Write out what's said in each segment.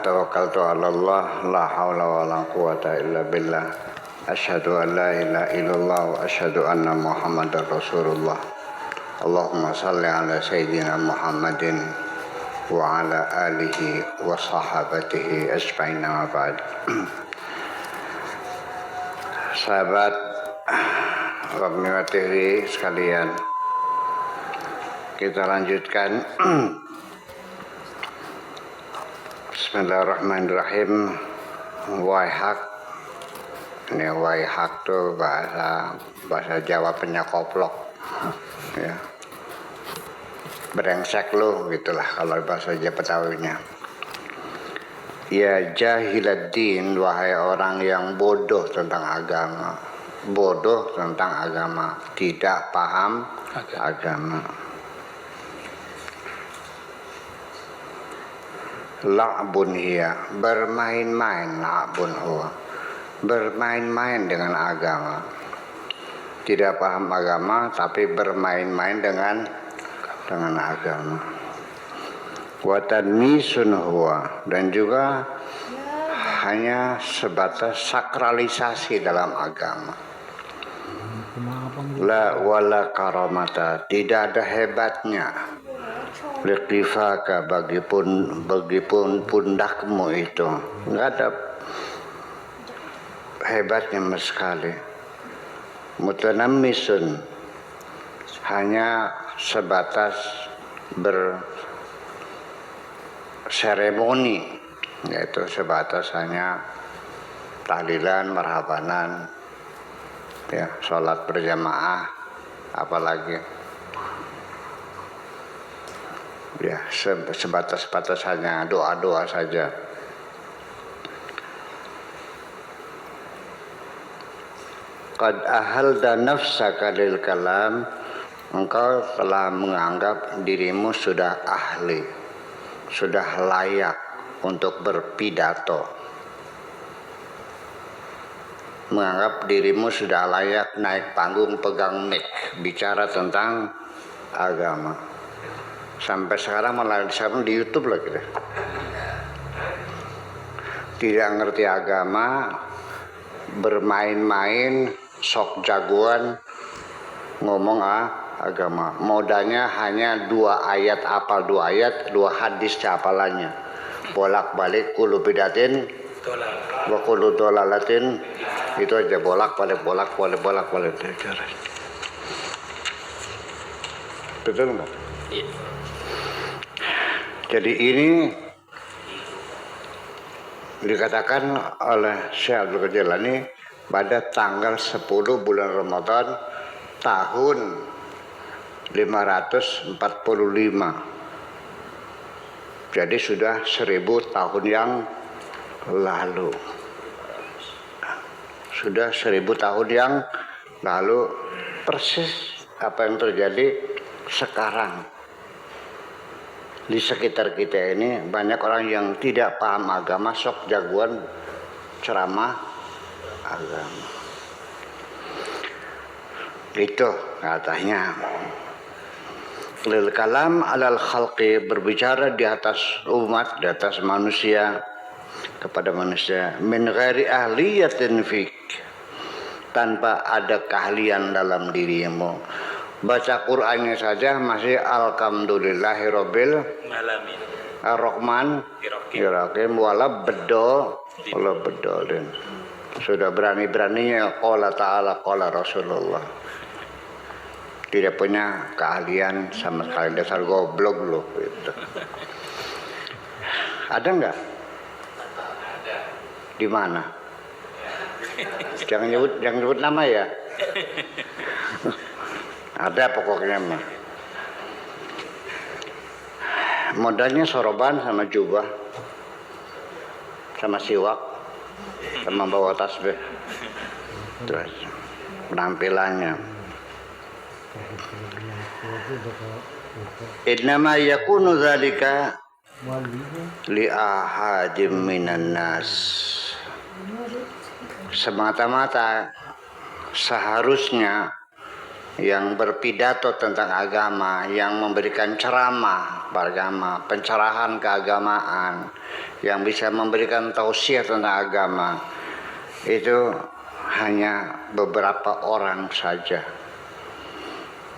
Tawakkaltu 'ala Allah, la haula wala quwata illa billah. Asyhadu an la ilaha illallah wa asyhadu anna Muhammadar Rasulullah. Allahumma shalli ala sayyidina Muhammadin wa ala alihi wa sahabatihi ajma'in wa ba'd. Sahabat Rahimah TV sekalian, kita lanjutkan. Bismillahirrahmanirrahim. Waihak. Ini waihak tuh bahasa Jawa penyakoplok. Ya. Brengsek lu gitulah kalau bahasa Jawa Betawinya. Ya jahiladdin, wahai orang yang bodoh tentang agama. Bodoh tentang agama, tidak paham agama. La'bun hiya, bermain-main. La'bun huwa, bermain-main dengan agama. Tidak paham agama tapi bermain-main dengan agama. Wa tanmisun huwa, dan juga hanya sebatas sakralisasi dalam agama. La wala karamata, tidak ada hebatnya. Liqifaka, bagi pundakmu itu enggak ada hebatnya sama sekali. Mutanammisun, hanya sebatas berseremoni, yaitu sebatas hanya tahlilan, marhabanan, ya, sholat berjamaah, apalagi ya sebatas hanya doa-doa saja. Qad ahalda nafsaka lil kalam, engkau telah menganggap dirimu sudah ahli, sudah layak untuk berpidato. Menganggap dirimu sudah layak naik panggung, pegang mic, bicara tentang agama. Sampai sekarang malah di YouTube lagi deh. Tidak ngerti agama, bermain-main, sok jagoan ngomong agama. Modalnya hanya 2 ayat, hafal 2 ayat, 2 hadis hafalannya. Bolak-balik kulu bidatin wa kulu dolalatin, itu aja, bolak-balik. Betul enggak? Iya. Jadi ini dikatakan oleh Syekh Abdul Qadir Jailani pada tanggal 10 bulan Ramadan tahun 545. Jadi sudah 1000 tahun yang lalu. Sudah 1000 tahun yang lalu, persis apa yang terjadi sekarang. Di sekitar kita ini banyak orang yang tidak paham agama, sok jagoan ceramah agama. Itu katanya. Lil kalam alal khalqi, berbicara di atas umat, di atas manusia, kepada manusia. Min ghairi ahliyatin fik, tanpa ada keahlian dalam dirimu. Baca Qur'annya saja masih alhamdulillahirabbil alamin, ar-rahman ar-rahim, wala bedolin. Sudah berani-beraninya qala ta'ala qala Rasulullah. Tidak punya keahlian sama sekali, dasar goblok loh gitu. Ada enggak? Di mana? Jangan nyebut nama ya. Ada pokoknya mah. Modalnya soroban sama jubah, sama siwak, sama bawa tasbih. Terus penampilannya. Innama yakunu dzalika li ahadim minan nas. Semata-mata seharusnya yang berpidato tentang agama, yang memberikan ceramah beragama, pencerahan keagamaan, yang bisa memberikan tausiah tentang agama, itu hanya beberapa orang saja.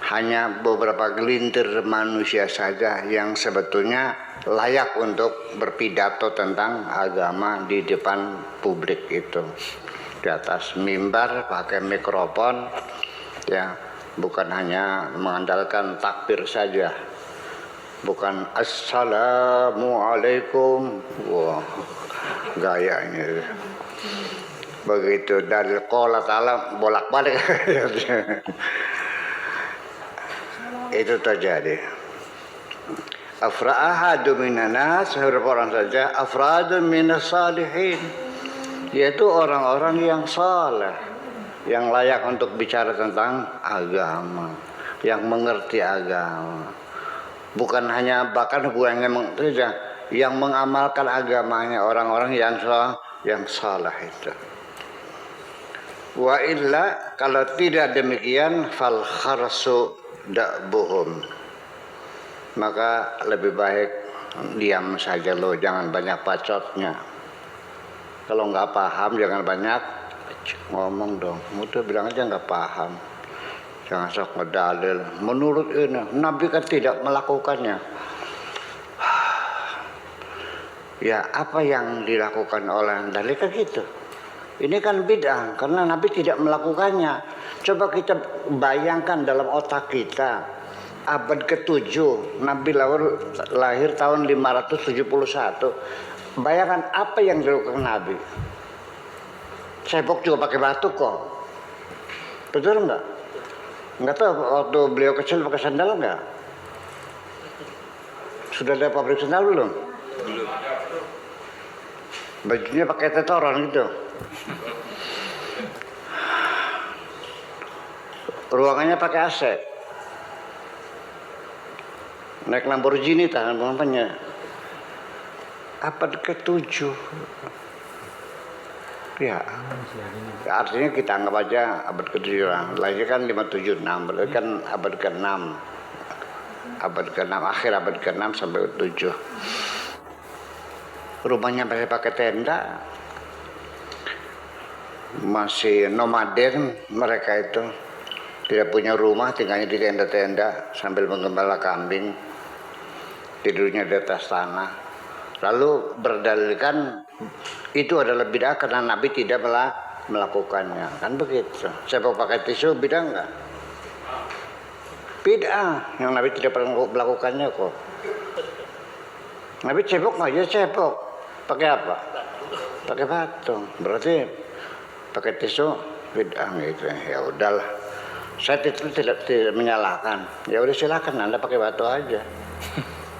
Hanya beberapa gelintir manusia saja yang sebetulnya layak untuk berpidato tentang agama di depan publik itu. Di atas mimbar pakai mikrofon, ya, bukan hanya mengandalkan takbir saja. Bukan assalamualaikum. Wah, gayanya. Begitu dari qala ta'ala bolak-balik. Itu terjadi. Afra'ahadu minanas, beberapa orang saja, afradu minas salihin, yaitu orang-orang yang saleh, yang layak untuk bicara tentang agama, yang mengerti agama. Bukan hanya, bahkan bukan yang mengamalkan agamanya, orang-orang yang saleh itu. Wa illa, kalau tidak demikian, fal kharsu da'buhum, maka lebih baik diam saja lo, jangan banyak bacotnya. Kalau nggak paham jangan banyak ngomong dong. Udah bilang aja nggak paham, jangan sok ngedalil. Menurut ini Nabi kan tidak melakukannya. Ya, apa yang dilakukan oleh dalil kan gitu. Ini kan bid'ah karena Nabi tidak melakukannya. Coba kita bayangkan dalam otak kita, abad ke-7, Nabi lahir tahun 571. Bayangkan apa yang dilakukan Nabi. Cebok juga pakai batu kok. Betul enggak? Enggak tahu waktu beliau kecil pakai sandal enggak? Sudah ada pabrik sandal belum? Belum. Bajunya pakai tetoron gitu. Ruangannya pakai AC. Naik Lamborghini tahan pengampanya. Abad ke-7. Ya. Artinya kita anggap aja abad ke-7 lah. Lahirnya kan 576, berarti kan abad ke-6. Abad ke-6, akhir abad ke-6 sampai ke-7. Rumahnya masih pakai tenda. Masih nomaden mereka itu. Tidak punya rumah, tinggalnya di tenda-tenda sambil menggembala kambing. Tidurnya di atas tanah. Lalu berdalilkan itu adalah bid'ah karena Nabi tidak melakukannya. Kan begitu. Saya pakai tisu bid'ah enggak? Bid'ah yang Nabi tidak pernah melakukannya kok. Nabi cebok aja cebok. Pakai apa? Pakai batu. Berarti pakai tisu bid'ah gitu. Ya udahlah. Saya tidak menyalahkan. Ya udah silakan Anda pakai batu aja.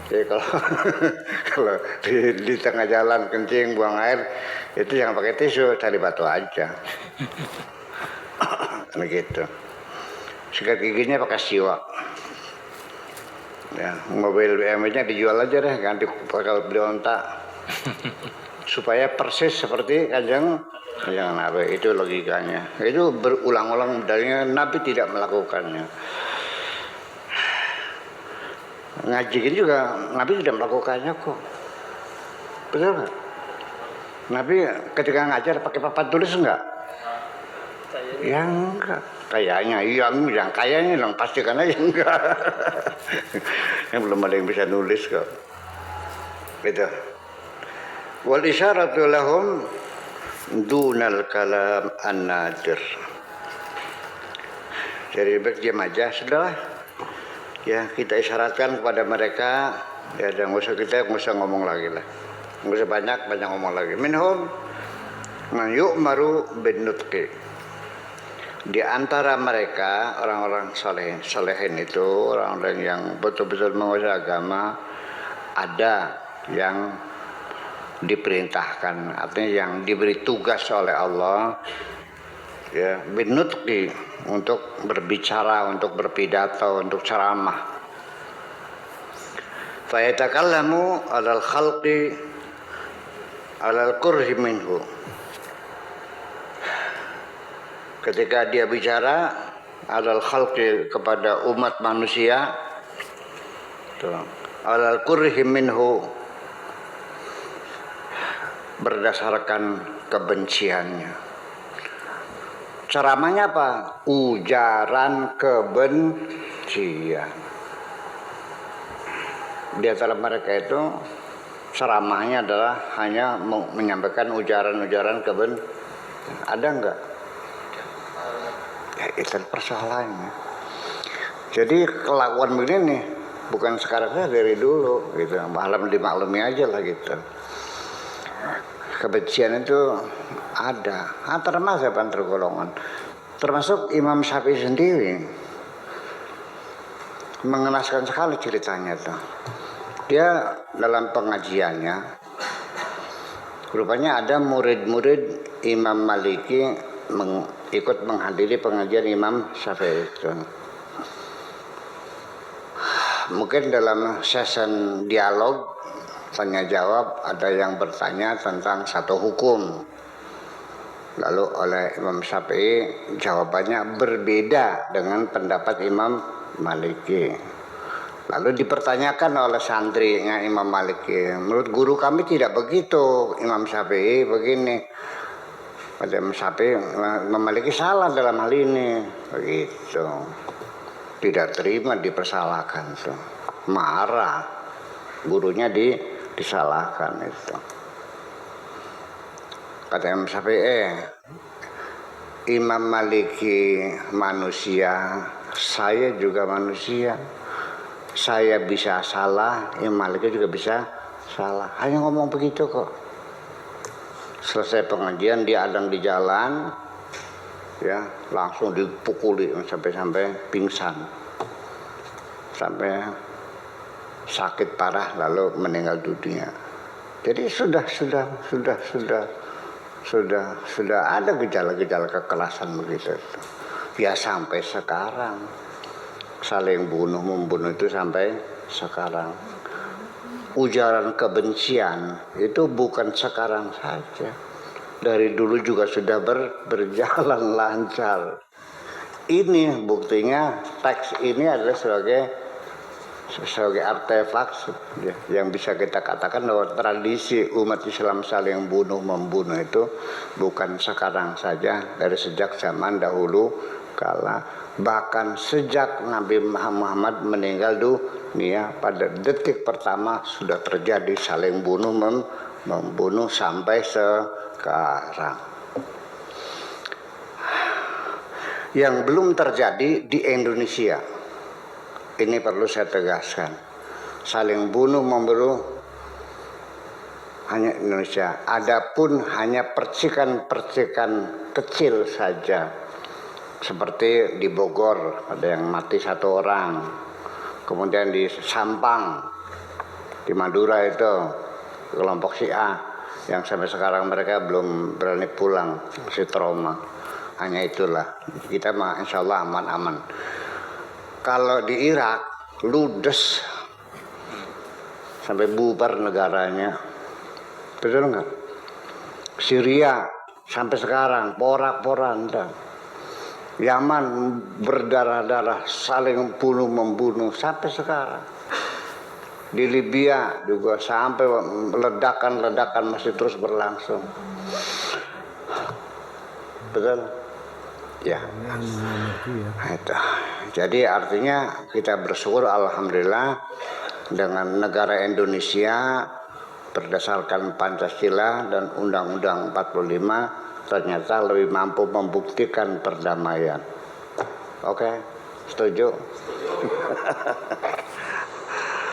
Jadi kalau di tengah jalan kencing buang air itu jangan pakai tisu, cari batu aja. Begitu. Sikat giginya pakai siwak. Ya, mobil BMW-nya dijual aja deh, ganti pakai beli onta. Supaya persis seperti Kanjeng Nabi, itu logikanya. Itu berulang-ulang dalilnya Nabi tidak melakukannya. Ngaji ini juga Nabi tidak melakukannya kok. Betul nggak? Nabi ketika ngajar pakai papan tulis enggak? Ya enggak. Kayaknya yang kayaknya dong, pastikan aja enggak. Yang belum ada yang bisa nulis kok. Gitu. Wal isyaratu lahum dunal kalam an-nadir. Jadi diam aja sudah. Ya kita isyaratkan kepada mereka, ya dan nggak usah ngomong lagi lah, nggak usah banyak ngomong lagi. Minhum man yu'maru bin nutqi. Di antara mereka orang-orang solehin itu, orang-orang yang betul-betul menguasai agama, ada yang diperintahkan, artinya yang diberi tugas oleh Allah, ya bin nutqi, untuk berbicara, untuk berpidato, untuk ceramah. Fa yatakallamu 'alal khalqi 'alal kurhi minhu. Ketika dia bicara, alal khalqi kepada umat manusia, alal kurhi minhu berdasarkan kebenciannya. Ceramahnya apa? Ujaran kebencian. Di antara mereka itu ceramahnya adalah hanya menyampaikan ujaran-ujaran kebencian. Ada enggak? Ya, itu persoalannya. Jadi kelakuan begini bukan sekarang saja, dari dulu gitu. Malah dimaklumi aja lah gitu. Kebencian itu ada antara mazhab antar golongan, termasuk Imam Syafi'i sendiri mengenaskan sekali ceritanya tuh. Dia dalam pengajiannya, rupanya ada murid-murid Imam Maliki ikut menghadiri pengajian Imam Syafi'i itu. Mungkin dalam session dialog tanya jawab ada yang bertanya tentang satu hukum, lalu oleh Imam Syafi'i jawabannya berbeda dengan pendapat Imam Maliki. Lalu dipertanyakan oleh santrinya Imam Maliki, menurut guru kami tidak begitu, Imam Syafi'i begini. Pada Imam Syafi'i, Imam Maliki salah dalam hal ini, begitu. Tidak terima, dipersalahkan tuh, marah, gurunya disalahkan itu. Kata Imam Syafi'i, Imam Maliki manusia, saya juga manusia. Saya bisa salah, Imam Maliki juga bisa salah. Hanya ngomong begitu kok. Selesai pengajian dia adang di jalan, ya langsung dipukuli sampai pingsan, sampai sakit parah lalu meninggal dunia. Jadi sudah ada gejala-gejala kekerasan begitu. Ya sampai sekarang saling bunuh membunuh itu sampai sekarang. Ujaran kebencian itu bukan sekarang saja, dari dulu juga sudah berjalan lancar. Ini buktinya, teks ini adalah sebagai artefak yang bisa kita katakan bahwa tradisi umat Islam saling bunuh membunuh itu bukan sekarang saja, dari sejak zaman dahulu kala. Bahkan sejak Nabi Muhammad meninggal dunia, pada detik pertama sudah terjadi saling bunuh membunuh sampai sekarang. Yang belum terjadi di Indonesia, ini perlu saya tegaskan, saling bunuh membunuh hanya Indonesia. Adapun hanya percikan-percikan kecil saja. Seperti di Bogor ada yang mati 1 orang, kemudian di Sampang, di Madura itu kelompok Syiah yang sampai sekarang mereka belum berani pulang, masih trauma. Hanya itulah, kita mah insya Allah aman-aman. Kalau di Irak ludes sampai bubar negaranya, betul nggak? Syria sampai sekarang porak-poranda. Yaman berdarah-darah, saling bunuh membunuh sampai sekarang. Di Libya juga sampai ledakan-ledakan masih terus berlangsung. Betul? Ya. Itu. Jadi artinya kita bersyukur alhamdulillah dengan negara Indonesia berdasarkan Pancasila dan Undang-Undang 45 ternyata lebih mampu membuktikan perdamaian. Oke, setuju?